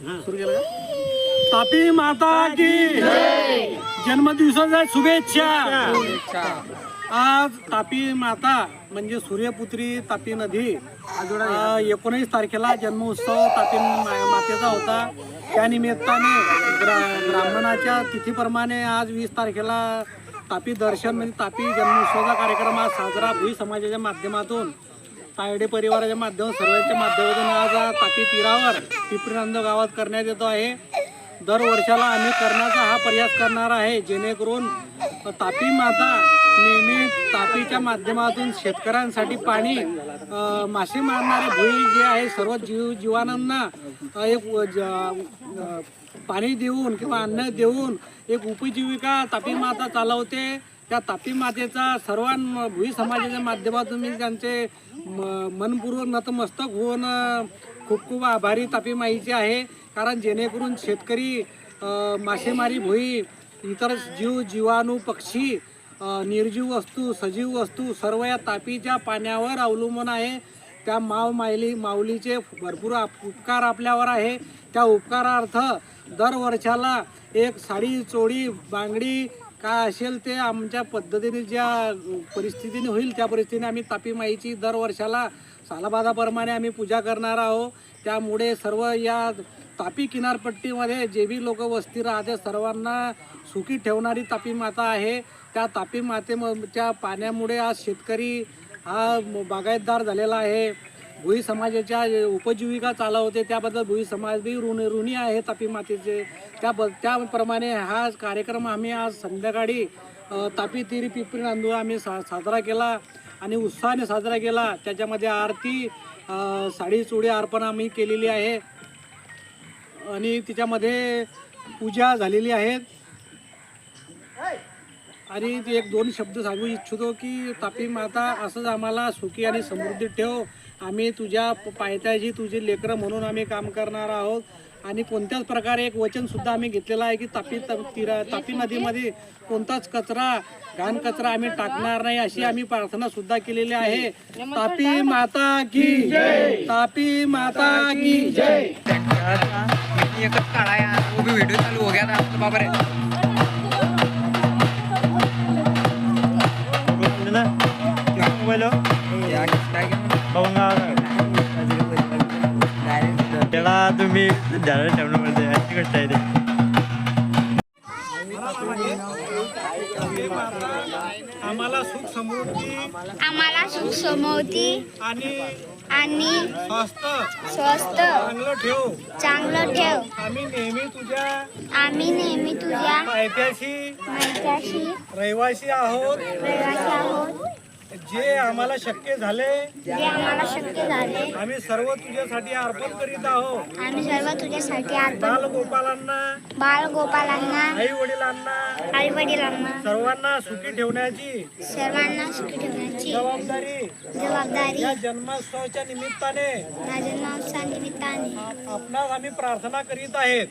सुरू केलं का? तापी माता की जन्मदिवसाच्या शुभेच्छा. आज तापी माता म्हणजे सूर्यपुत्री तापी नदी 19 तारखेला जन्मोत्सव तापी मातेचा होता. त्यानिमित्ताने ब्राह्मणाच्या तिथीप्रमाणे आज 20 तारखेला तापी दर्शन म्हणजे तापी जन्मोत्सवाचा कार्यक्रम आज साजरा भुई समाजाच्या माध्यमातून तायडे परिवाराच्या माध्यमातून सर्वांच्या माध्यमातून आज तापी तीरावर पिपरीनंद गावात करण्यात येतो आहे. दरवर्षाला आम्ही करण्याचा हा प्रयास करणार आहे जेणेकरून तापी माता नेहमी तापीच्या माध्यमातून शेतकऱ्यांसाठी पाणी मासे मारणारे भुई जे आहे सर्व जीवांना एक पाणी देऊन किंवा अन्न देऊन एक उपजीविका तापी माता चालवते. त्या तापी मातेचा सर्वां भुई समाजाच्या माध्यमातून मी त्यांचे मनपूर्वक नतमस्तक होऊन खूप खूप आभारी तापी माईचे आहे. कारण जेणेकरून शेतकरी मासेमारी भुई इतर जीवाणू पक्षी निर्जीव वस्तू सजीव वस्तू सर्व या तापीच्या पाण्यावर अवलंबून आहे. त्या माऊलीचे भरपूर उपकार आपल्यावर आहे. त्या उपकारार्थ दरवर्षाला एक साडी चोळी बांगडी काय असेल ते आमच्या पद्धतीने ज्या परिस्थितीने होईल त्या परिस्थितीने आम्ही तापी माईची दरवर्षाला सालाबादाप्रमाणे आम्ही पूजा करणार आहोत. त्यामुळे सर्व या तापी किनारपट्टीमध्ये जे बी लोक वस्ती राहते सर्वांना सुखी ठेवणारी तापी माता आहे. त्या तापी मातेच्या पाण्यामुळे आज शेतकरी हा बागायतदार झालेला आहे. भुई समाजाच्या उपजीविका चालवते त्याबद्दल भुई समाज बी ऋणी आहे तापी मातेचे. त्याप्रमाणे हा कार्यक्रम आम्ही आज संध्याकाळी तापी तीरी पिपरी नांदूर आम्ही साजरा केला आणि उत्साहाने साजरा केला. त्याच्यामध्ये आरती साडी चोळी अर्पण आम्ही केलेली आहे आणि तिच्यामध्ये पूजा झालेली आहेत. आणि एक दोन शब्द सांगू इच्छितो की तापी माता असंच आम्हाला सुखी आणि समृद्धी ठेव. आम्ही तुझ्या पायथ्याची तुझी लेकरं म्हणून आम्ही काम करणार आहोत. आणि कोणत्याच प्रकारे एक वचनसुद्धा आम्ही घेतलेलं आहे की तापी नदीमध्ये कोणताच घाण कचरा आम्ही टाकणार नाही अशी आम्ही प्रार्थना सुद्धा केलेली आहे. तापी माता की जय. तापी माता की जय. एकच काढा यार वो भी वीडियो चालू हो गया था आपका बाबा रे क्या मोबाइल हो या काय पाहूंगा त्याला तुम्ही झाडं ठेवण्यामध्ये अशी गोष्ट आहे ते. आम्हाला सुख समृद्धी आणि स्वस्थ चांगलं ठेव. आम्ही नेहमी तुझ्या पायथ्याशी रहिवासी आहोत. जे आम्हाला शक्य झाले आम्ही सर्व तुझ्यासाठी अर्पण करीत आहोत. बालगोपालांना आई वडिलांना सर्वांना सुखी ठेवण्याची जबाबदारी या जन्मोत्सवाच्या निमित्ताने आपणास आम्ही प्रार्थना करीत आहेत.